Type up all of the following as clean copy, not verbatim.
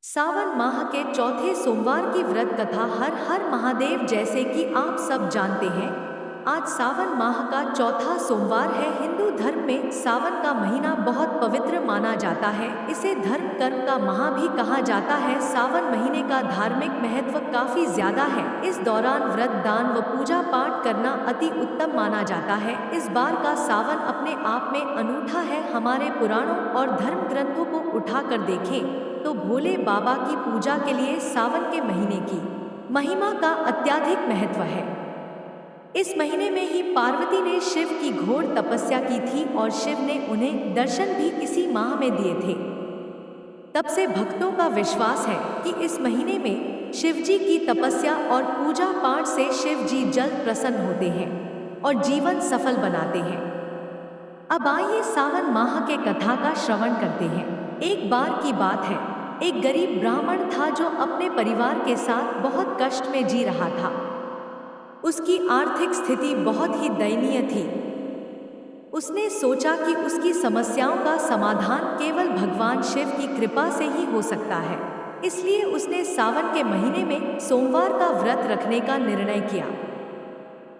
सावन माह के चौथे सोमवार की व्रत कथा हर हर महादेव। जैसे कि आप सब जानते हैं, आज सावन माह का चौथा सोमवार है। हिंदू धर्म में सावन का महीना बहुत पवित्र माना जाता है। इसे धर्म कर्म का माह भी कहा जाता है। सावन महीने का धार्मिक महत्व काफी ज्यादा है। इस दौरान व्रत, दान व पूजा पाठ करना अति उत्तम माना जाता है। इस बार का सावन अपने आप में अनूठा है। हमारे पुराणों और धर्म ग्रंथों को उठाकर देखें तो भोले बाबा की पूजा के लिए सावन के महीने की महिमा का अत्यधिक महत्व है। इस महीने में ही पार्वती ने शिव की घोर तपस्या की थी और शिव ने उन्हें दर्शन भी इसी माह में दिए थे। तब से भक्तों का विश्वास है कि इस महीने में शिव जी की तपस्या और पूजा पाठ से शिव जी जल्द प्रसन्न होते हैं और जीवन सफल बनाते हैं। अब आइए सावन माह के कथा का श्रवण करते हैं। एक बार की बात है, एक गरीब ब्राह्मण था जो अपने परिवार के साथ बहुत कष्ट में जी रहा था। उसकी आर्थिक स्थिति बहुत ही दयनीय थी। उसने सोचा कि उसकी समस्याओं का समाधान केवल भगवान शिव की कृपा से ही हो सकता है। इसलिए उसने सावन के महीने में सोमवार का व्रत रखने का निर्णय किया।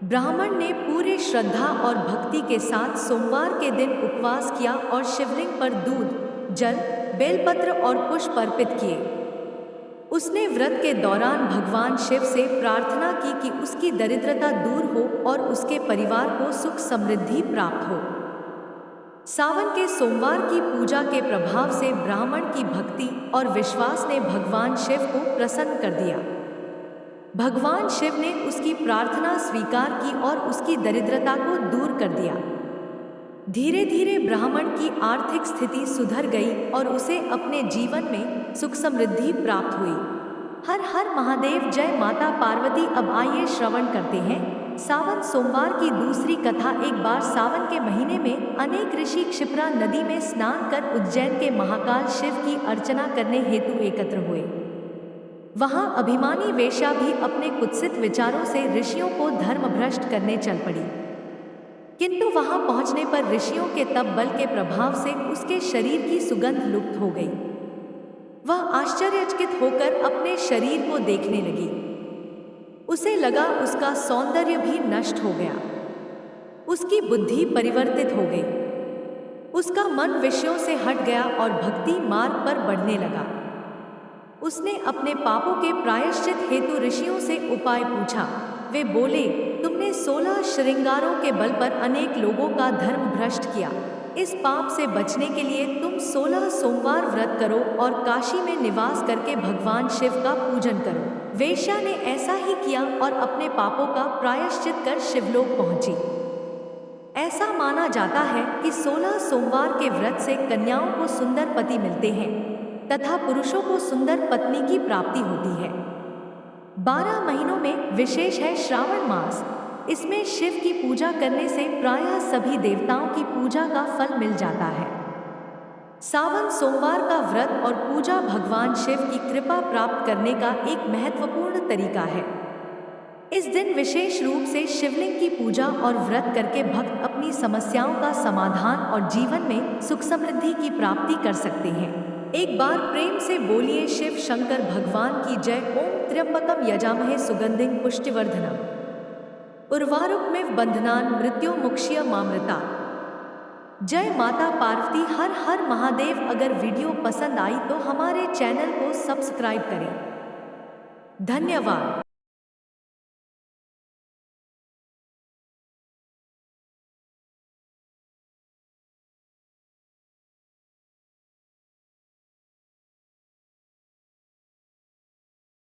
ब्राह्मण ने पूरे श्रद्धा और भक्ति के साथ सोमवार के दिन उपवास किया और शिवलिंग पर दूध, जल, बेलपत्र और पुष्प अर्पित किए। उसने व्रत के दौरान भगवान शिव से प्रार्थना की कि उसकी दरिद्रता दूर हो और उसके परिवार को सुख समृद्धि प्राप्त हो। सावन के सोमवार की पूजा के प्रभाव से ब्राह्मण की भक्ति और विश्वास ने भगवान शिव को प्रसन्न कर दिया। भगवान शिव ने उसकी प्रार्थना स्वीकार की और उसकी दरिद्रता को दूर कर दिया। धीरे धीरे ब्राह्मण की आर्थिक स्थिति सुधर गई और उसे अपने जीवन में सुख समृद्धि प्राप्त हुई। हर हर महादेव, जय माता पार्वती। अब आइए श्रवण करते हैं सावन सोमवार की दूसरी कथा। एक बार सावन के महीने में अनेक ऋषि क्षिप्रा नदी में स्नान कर उज्जैन के महाकाल शिव की अर्चना करने हेतु एकत्र हुए। वहां अभिमानी वेश्या भी अपने कुत्सित विचारों से ऋषियों को धर्मभ्रष्ट करने चल पड़ी। किंतु वहां पहुंचने पर ऋषियों के तप बल के प्रभाव से उसके शरीर की सुगंध लुप्त हो गई। वह आश्चर्यचकित होकर अपने शरीर को देखने लगी। उसे लगा उसका सौंदर्य भी नष्ट हो गया। उसकी बुद्धि परिवर्तित हो गई। उसका मन विषयों से हट गया और भक्ति मार्ग पर बढ़ने लगा। उसने अपने पापों के प्रायश्चित हेतु ऋषियों से उपाय पूछा। वे बोले, तुमने 16 श्रृंगारों के बल पर अनेक लोगों का धर्म भ्रष्ट किया। इस पाप से बचने के लिए तुम 16 सोमवार व्रत करो और काशी में निवास करके भगवान शिव का पूजन करो। वेश्या ने ऐसा ही किया और अपने पापों का प्रायश्चित कर शिवलोक पहुंची। ऐसा माना जाता है कि 16 सोमवार के व्रत से कन्याओं को सुंदर पति मिलते हैं तथा पुरुषों को सुंदर पत्नी की प्राप्ति होती है। 12 महीनों में विशेष है श्रावण मास। इसमें शिव की पूजा करने से प्रायः सभी देवताओं की पूजा का फल मिल जाता है। सावन सोमवार का व्रत और पूजा भगवान शिव की कृपा प्राप्त करने का एक महत्वपूर्ण तरीका है। इस दिन विशेष रूप से शिवलिंग की पूजा और व्रत करके भक्त अपनी समस्याओं का समाधान और जीवन में सुख समृद्धि की प्राप्ति कर सकते हैं। एक बार प्रेम से बोलिए शिव शंकर भगवान की जय। ओम त्र्यंबकम यजामहे सुगंधिं पुष्टिवर्धनम उर्वारुकमिव बंधनान् मृत्युर्मुक्षीयमामृता। जय माता पार्वती। हर हर महादेव। अगर वीडियो पसंद आई तो हमारे चैनल को सब्सक्राइब करें। धन्यवाद।